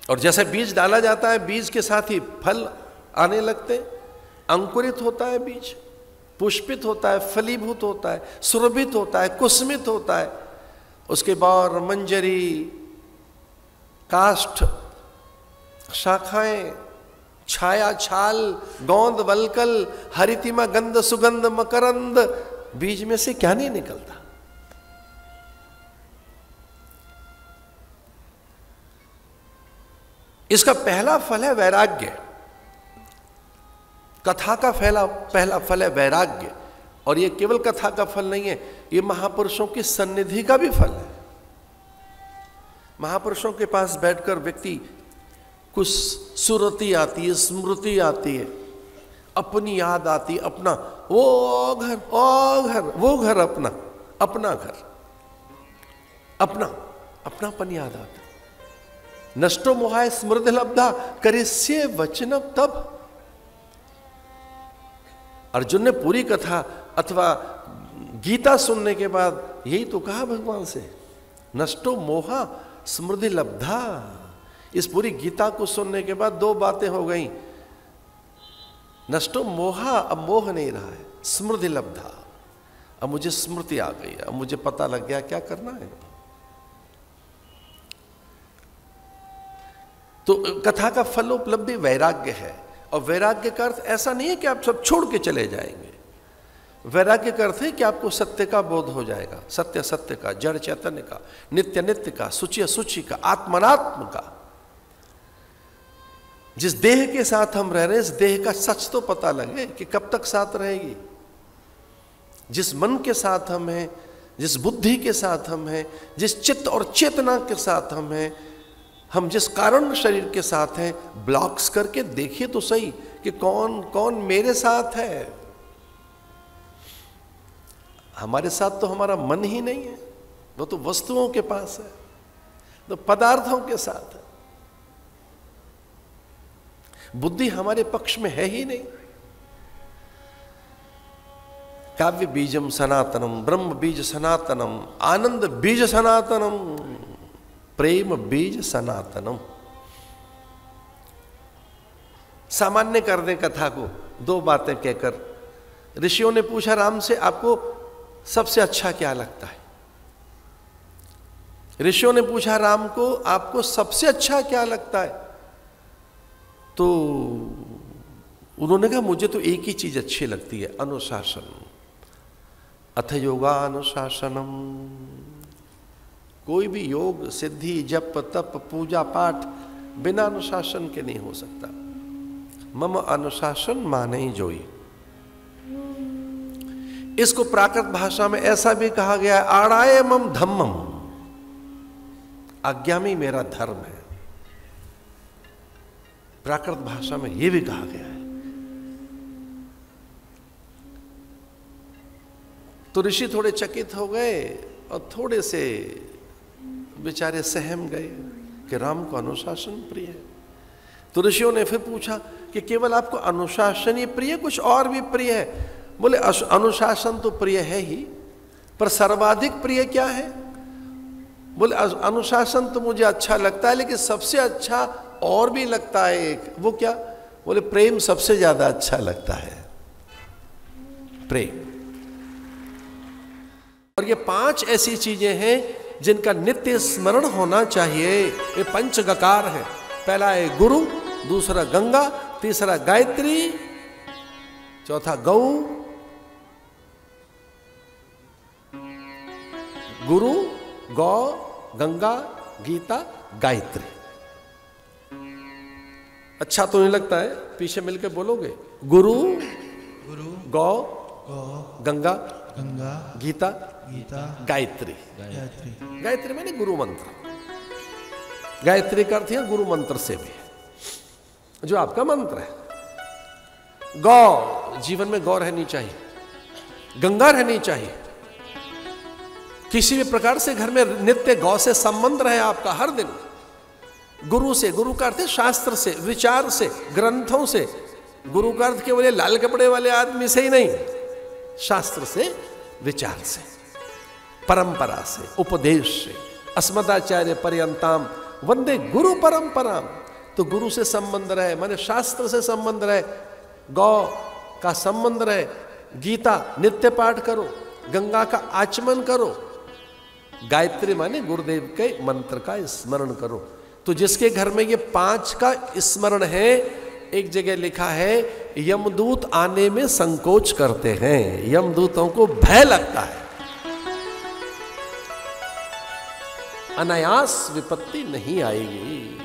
और जैसे बीज डाला जाता है, बीज के साथ ही फल आने लगते हैं। अंकुरित होता है बीज, पुष्पित होता है, फलीभूत होता है, सुरभित होता है, कुसमित होता है। उसके बाद मंजरी, काष्ठ, शाखाएं, छाया, छाल, गोंद, वलकल, हरितिमा, गंध, सुगंध, मकरंद, बीज में से क्या नहीं निकलता। इसका पहला फल है वैराग्य। कथा का पहला फल है वैराग्य। और यह केवल कथा का फल नहीं है, यह महापुरुषों की सन्निधि का भी फल है। महापुरुषों के पास बैठकर व्यक्ति कुछ सुरति आती है, स्मृति आती है, अपनी याद आती है, अपना वो घर, अपना घर, अपनापन याद आता है। नष्टो मोहाय स्मृति लब्धा करिष्ये वचनम तब। अर्जुन ने पूरी कथा अथवा गीता सुनने के बाद यही तो कहा भगवान से, नष्टो मोहा स्मृति लब्धा। इस पूरी गीता को सुनने के बाद दो बातें हो गई। नष्टो मोहा, अब मोह नहीं रहा है, स्मृति लब्धा, अब मुझे स्मृति आ गई, अब मुझे पता लग गया क्या करना है। तो कथा का फलोपलब्धि वैराग्य है। और वैराग्य का अर्थ ऐसा नहीं है कि आप सब छोड़ के चले जाएंगे। वैराग्य का अर्थ है कि आपको सत्य का बोध हो जाएगा, सत्य सत्य का, जड़ चैतन्य का, नित्य नित्य का, शुचि अशुचि का, आत्मनात्म का। जिस देह के साथ हम रह रहे हैं, इस देह का सच तो पता लगे कि कब तक साथ रहेगी। जिस मन के साथ हम हैं, जिस बुद्धि के साथ हम हैं, जिस चित्त और चेतना के साथ हम हैं, हम जिस कारण शरीर के साथ हैं, ब्लॉक्स करके देखिए तो सही कि कौन कौन मेरे साथ है। हमारे साथ तो हमारा मन ही नहीं है, वो तो वस्तुओं के पास है, तो पदार्थों के साथ है। बुद्धि हमारे पक्ष में है ही नहीं। काव्य बीजम सनातनम, ब्रह्म बीज सनातनम, आनंद बीज सनातनम, प्रेम बीज सनातनम। सामान्य कर दें कथा को दो बातें कहकर। ऋषियों ने पूछा राम से, आपको सबसे अच्छा क्या लगता है? ऋषियों ने पूछा राम को, आपको सबसे अच्छा क्या लगता है? तो उन्होंने कहा, मुझे तो एक ही चीज अच्छी लगती है, अनुशासन। अथ योगानुशासनम। कोई भी योग, सिद्धि, जप, तप, पूजा पाठ बिना अनुशासन के नहीं हो सकता। मम अनुशासन माने जोई। इसको प्राकृत भाषा में ऐसा भी कहा गया है, आड़ाए मम धम्मम, आज्ञा में मेरा धर्म है। प्राकृत भाषा में यह भी कहा गया है। तो ऋषि थोड़े चकित हो गए और थोड़े से बेचारे सहम गए कि राम को अनुशासन प्रिय है। तो ऋषियों ने फिर पूछा कि केवल आपको अनुशासन ही प्रिय, कुछ और भी प्रिय है? बोले अनुशासन तो प्रिय है ही, पर सर्वाधिक प्रिय क्या है? बोले अनुशासन तो मुझे अच्छा लगता है, लेकिन सबसे अच्छा और भी लगता है एक। वो क्या? बोले प्रेम सबसे ज्यादा अच्छा लगता है, प्रेम। और ये 5 ऐसी चीजें हैं जिनका नित्य स्मरण होना चाहिए। ये पंचगकार है। पहला है गुरु, दूसरा गंगा, तीसरा गायत्री, चौथा गौ। गुरु, गौ, गंगा, गीता, गायत्री। अच्छा तो नहीं लगता है? पीछे मिलकर बोलोगे, गुरु, गौ, गंगा, गीता, गायत्री। गायत्री मैंने गुरु मंत्र। गायत्री का अर्थ है गुरु मंत्र से भी, जो आपका मंत्र है। गौ, जीवन में गौ रहनी चाहिए, गंगा रहनी चाहिए। किसी भी प्रकार से घर में नित्य गौ से संबंध रहे आपका हर दिन। गुरु से, गुरु का अर्थ है शास्त्र से, विचार से, ग्रंथों से। गुरु का अर्थ केवल लाल कपड़े वाले आदमी से ही नहीं, शास्त्र से, विचार से, परंपरा से, उपदेश से। अस्मदाचार्य पर्यंताम वंदे गुरु परंपरा। तो गुरु से संबंध रहे, माने शास्त्र से संबंध रहे, गौ का संबंध रहे, गीता नित्य पाठ करो, गंगा का आचमन करो, गायत्री माने गुरुदेव के मंत्र का स्मरण करो। तो जिसके घर में ये 5 का स्मरण है, एक जगह लिखा है यमदूत आने में संकोच करते हैं, यमदूतों को भय लगता है, अनायास विपत्ति नहीं आएगी।